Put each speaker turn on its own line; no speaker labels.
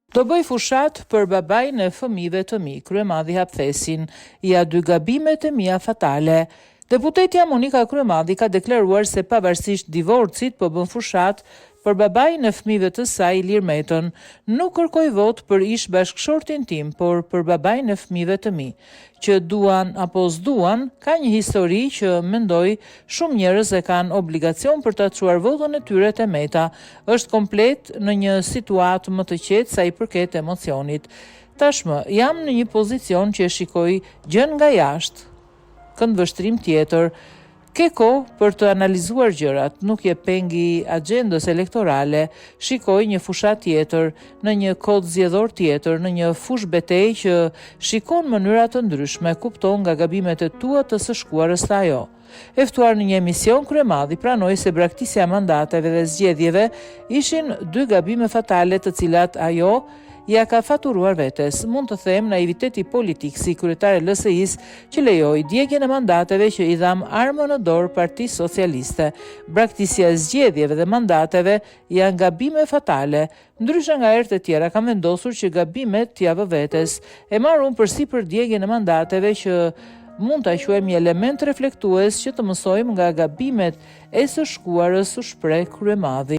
Do bëj fushat për babajnë e fëmijëve të mi, Kryemadhi hap thesin, ja dy gabimet e mia fatale. Deputetja Monika Kryemadhi ka deklaruar se pavarësisht divorcit po bën fushat për babajnë e fëmijëve të saj Ilir Metën. Nuk kërkoj vot për ish bashkëshortin tim, por për babajnë e fëmijëve të mi, që duan apo s'duan, ka një histori që mendoj shumë njerëz e kanë obligacion për të çuar votën e tyre te Meta. Është komplet në një situatë më të qetë sa i përket emocionit. Tashmë jam në një pozicion që e shikoj gjën nga jashtë. Këndvështrim tjetër. Ke kohë për të analizuar gjërat, nuk je pengi agjendës elektorale, shikoj një fushat tjetër, në një kod zgjedhor tjetër, në një fush betejë që shikon mënyra të ndryshme, kupton nga gabimet e tua të së shkuarës të ajo. E ftuar në një emision, Kryemadhi pranoi se braktisja e mandateve dhe zgjedhjeve ishin dy gabime fatale të cilat ajo ja ka faturuar vetes. Mund të them naiviteti politik si kryetare LSI-s që lejoi djegjen e mandateve që i dham armën në dorë Partisë Socialiste. Braktisja e zgjedhjeve dhe mandateve janë gabime fatale. Ndryshe nga herët e tjera kam vendosur që gabimet t'ia vë vetes. E marr unë përsipër djegjen e mandateve që mund ta quajmë një element reflektues që të mësojmë nga gabimet e së shkuarës, u shpreh Kryemadhi.